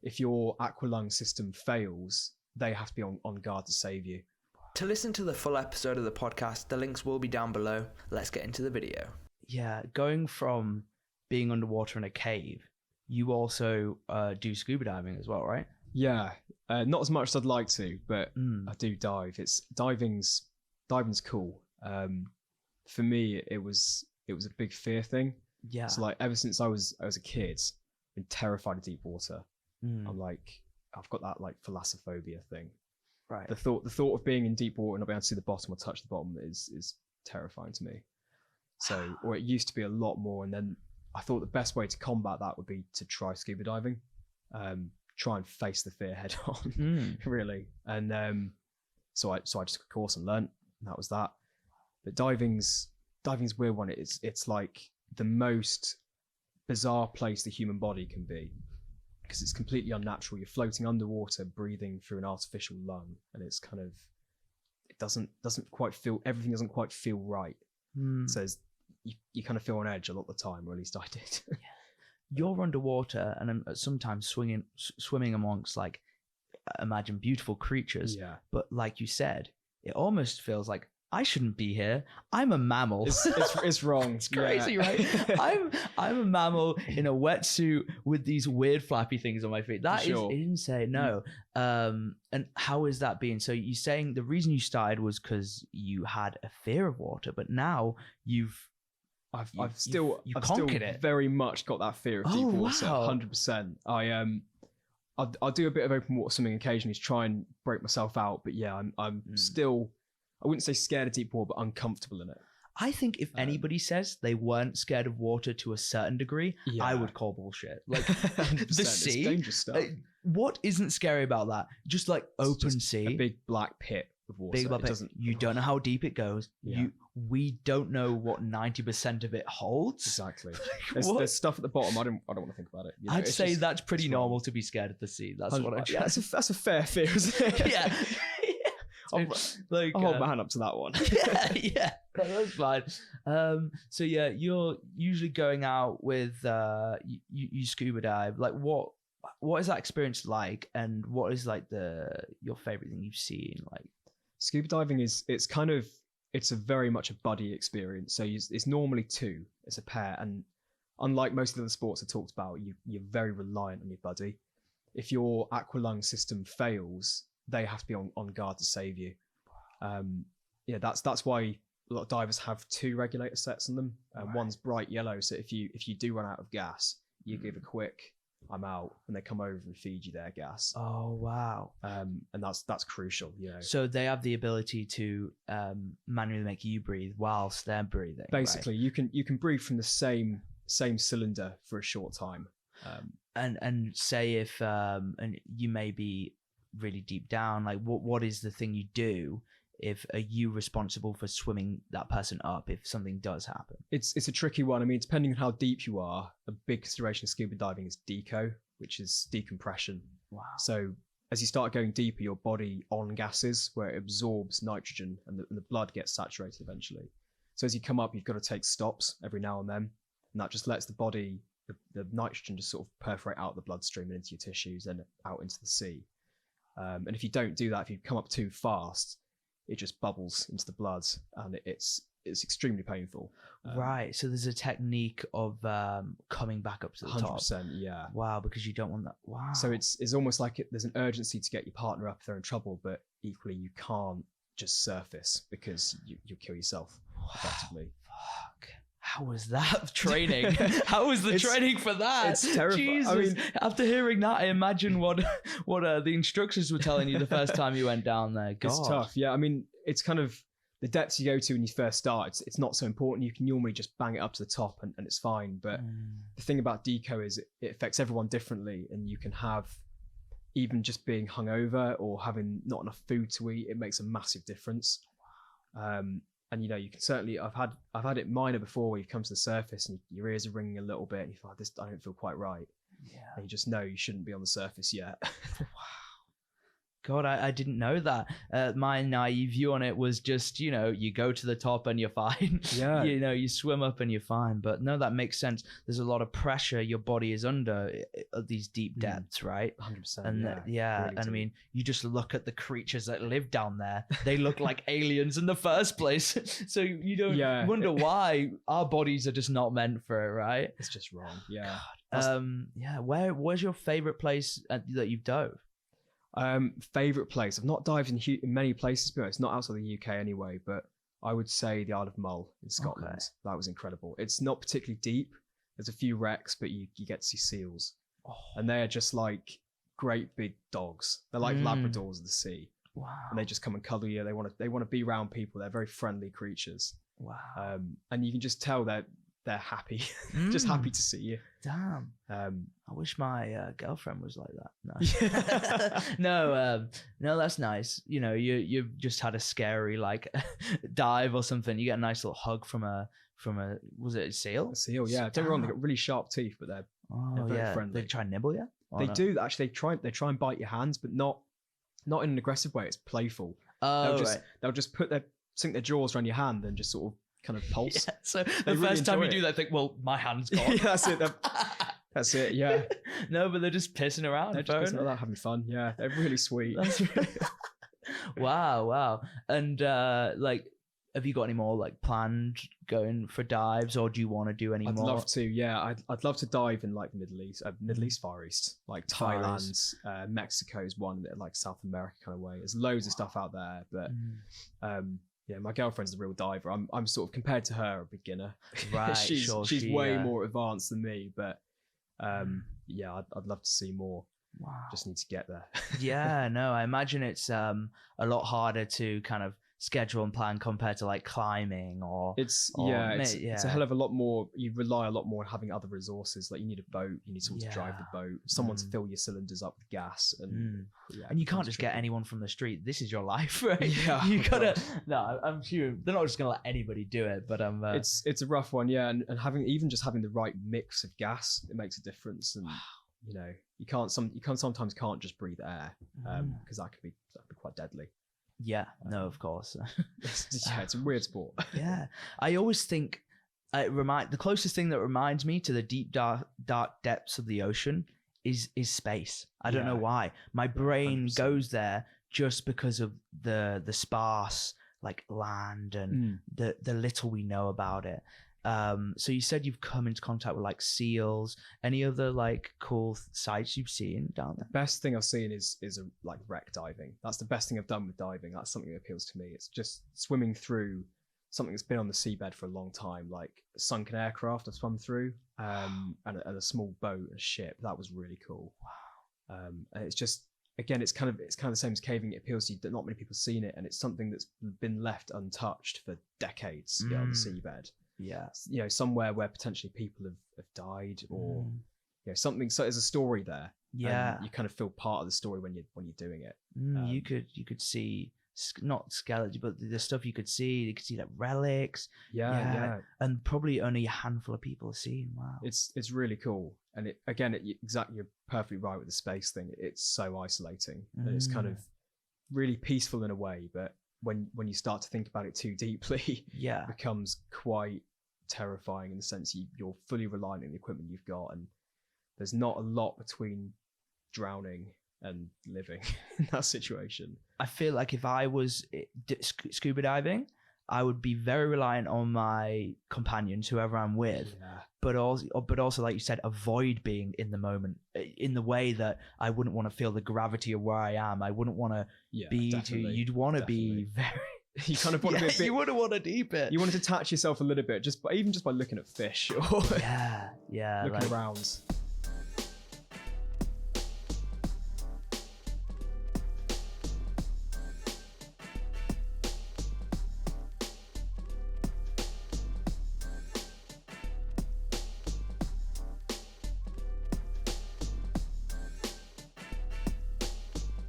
if your aqualung system fails, they have to be on guard to save you. To listen to the full episode of the podcast, the links will be down below. Let's get into the video. Yeah, going from being underwater in a cave, you also do scuba diving as well, right? Yeah, not as much as I'd like to, but I do dive. Diving's cool. For me, it was a big fear thing. Yeah. So like ever since I was a kid, I've been terrified of deep water. I'm like, I've got that like thalassophobia thing. Right. The thought of being in deep water and not being able to see the bottom or touch the bottom is terrifying to me. So, or it used to be a lot more, and then I thought the best way to combat that would be to try scuba diving, try and face the fear head on, really. And so I just took a course and learnt, and that was that. But diving's a weird one. It's like the most bizarre place the human body can be, because it's completely unnatural. You're floating underwater, breathing through an artificial lung, and it's kind of, it doesn't quite feel, everything doesn't quite feel right. So you kind of feel on edge a lot of the time, or at least I did. You're underwater and sometimes swimming amongst, like, imagine beautiful creatures. Yeah. But like you said, it almost feels like, I shouldn't be here. I'm a mammal. It's wrong. It's crazy, right? I'm a mammal in a wetsuit with these weird flappy things on my feet. That is insane. No. And how is that being? So you're saying the reason you started was because you had a fear of water, but now I've still very much got that fear of deep water. Wow. 100%. I'll do a bit of open water swimming occasionally to try and break myself out, but yeah, I'm still, I wouldn't say scared of deep water, but uncomfortable in it. I think if anybody says they weren't scared of water to a certain degree, I would call bullshit. Like the sea, it's dangerous stuff. What isn't scary about that? Just like open sea, a big black pit of water. Big black pit. You don't know how deep it goes. Yeah. We don't know what 90% of it holds. Exactly. There's stuff at the bottom. I don't want to think about it. You know, I'd say that's pretty normal to be scared of the sea. That's what I. Yeah, that's a fair fear, isn't it? Yeah. I'll hold my hand up to that one. yeah, that's fine. So yeah, you're usually going out with you scuba dive. Like, what is that experience like, and what is like your favorite thing you've seen? Like, scuba diving it's a very much a buddy experience. So it's normally two. It's a pair, and unlike most of the sports I talked about, you're very reliant on your buddy. If your aqualung system fails, they have to be on guard to save you. Yeah, that's why a lot of divers have two regulator sets on them. One's bright yellow, so if you do run out of gas, you give a quick "I'm out," and they come over and feed you their gas. Oh wow! And that's crucial, you know. So they have the ability to manually make you breathe whilst they're breathing. Basically, right? you can breathe from the same cylinder for a short time. And say if and you may be really deep down, like what is the thing you do? If are you responsible for swimming that person up if something does happen? It's a tricky one. I mean, depending on how deep you are, a big consideration of scuba diving is deco, which is decompression. Wow. So as you start going deeper, your body on gases where it absorbs nitrogen, and the blood gets saturated eventually. So as you come up, you've got to take stops every now and then, and that just lets the body, the nitrogen just sort of perforate out the bloodstream and into your tissues and out into the sea. And if you don't do that, if you come up too fast, it just bubbles into the blood, and it's extremely painful. Right. So there's a technique of coming back up to the top. 100%, yeah. Wow, because you don't want that. Wow. So it's almost like there's an urgency to get your partner up if they're in trouble, but equally you can't just surface because you'll kill yourself effectively. Fuck. How was that training? How was the training for that? It's terrible. Jesus. I mean, after hearing that, I imagine what the instructors were telling you the first time you went down there. God. It's tough. Yeah, I mean, it's kind of the depths you go to when you first start. It's not so important. You can normally just bang it up to the top and it's fine. But the thing about deco is it affects everyone differently, and you can have, even just being hungover or having not enough food to eat, it makes a massive difference. And you know, you can certainly, I've had it minor before, where you come to the surface and your ears are ringing a little bit and you thought, I don't feel quite right. Yeah. And you just know you shouldn't be on the surface yet. Wow. God, I didn't know that. My naive view on it was just, you go to the top and you're fine. Yeah. You swim up and you're fine. But no, that makes sense. There's a lot of pressure your body is under at these deep depths, right? 100%. And really and I deep. mean, you just look at the creatures that live down there. They look like aliens in the first place. So you don't wonder why our bodies are just not meant for it, right? It's just wrong. Yeah. Where's your favorite place that you've dove? Favorite place. I've not dived in many places, but it's not outside the UK anyway. But I would say the Isle of Mull in Scotland. Okay. That was incredible. It's not particularly deep. There's a few wrecks, but you get to see seals, and they're just like great big dogs. They're like Labradors of the sea. Wow. And they just come and cuddle you. They want to be around people. They're very friendly creatures. Wow. And you can just tell they're happy, just happy to see you. Damn. I wish my girlfriend was like that. No, no, that's nice. You've just had a scary like dive or something. You get a nice little hug from a was it a seal? A seal, yeah. Don't get me wrong, they got really sharp teeth, but they're very friendly. They try and nibble you? They do actually. They try and bite your hands, but not in an aggressive way. It's playful. Oh, they'll just sink their jaws around your hand and just sort of kind of pulse. Yeah, so the first time you do that, I think, well, my hand's gone. Yeah, that's it. That's it. Yeah. No, but they're just pissing around. They're just pissing around, having fun. Yeah, they're really sweet. Wow. And have you got any more like planned going for dives, or do you want to do any more? I'd love to. Yeah, I'd love to dive in like the Middle East, Far East, like Thailand, Mexico's one, like South America kind of way. There's loads of stuff out there, but yeah, my girlfriend's a real diver. I'm sort of, compared to her, a beginner. Right. she's way more advanced than me, but yeah, I'd love to see more. Wow. Just need to get there. Yeah, no, I imagine it's a lot harder to kind of schedule and plan compared to like climbing it's a hell of a lot more. You rely a lot more on having other resources. Like you need a boat, you need someone to drive the boat, someone to fill your cylinders up with gas, and and you can't just get anyone from the street. This is your life, right? Yeah, you gotta. No, I'm sure they're not just gonna let anybody do it, but it's a rough one, yeah. And having the right mix of gas, it makes a difference. And you sometimes can't just breathe air, because that could be quite deadly. Yeah, no, of course. It's a weird sport. Yeah, I always think the closest thing that reminds me to the deep dark depths of the ocean is space. I don't know why. My brain 100%. Goes there just because of the sparse like land and the little we know about it. So you said you've come into contact with like seals. Any other like cool sights you've seen down there? The best thing I've seen is like wreck diving. That's the best thing I've done with diving. That's something that appeals to me. It's just swimming through something that's been on the seabed for a long time, like a sunken aircraft I've swum through, and a small boat, a ship. That was really cool. Wow. And it's just, again, it's kind of the same as caving. It appeals to you that not many people have seen it, and it's something that's been left untouched for decades on the seabed. Yeah, somewhere where potentially people have died, or something. So there's a story there. Yeah, you kind of feel part of the story when you're doing it. You could see not skeletons, but the stuff you could see. You could see like relics. Yeah, and probably only a handful of people have seen. Wow, it's really cool. And you're perfectly right with the space thing. It's so isolating, and it's kind of really peaceful in a way, but when you start to think about it too deeply, it becomes quite terrifying in the sense you're fully reliant on the equipment you've got, and there's not a lot between drowning and living in that situation. I feel like if I was scuba diving, I would be very reliant on my companions, whoever I'm with, but also, like you said, avoid being in the moment in the way that I wouldn't want to feel the gravity of where I am. I wouldn't want to be too. You'd want to be very. You kind of want to be a bit. You wouldn't want to deep it. You want to detach yourself a little bit, even just by looking at fish or looking around.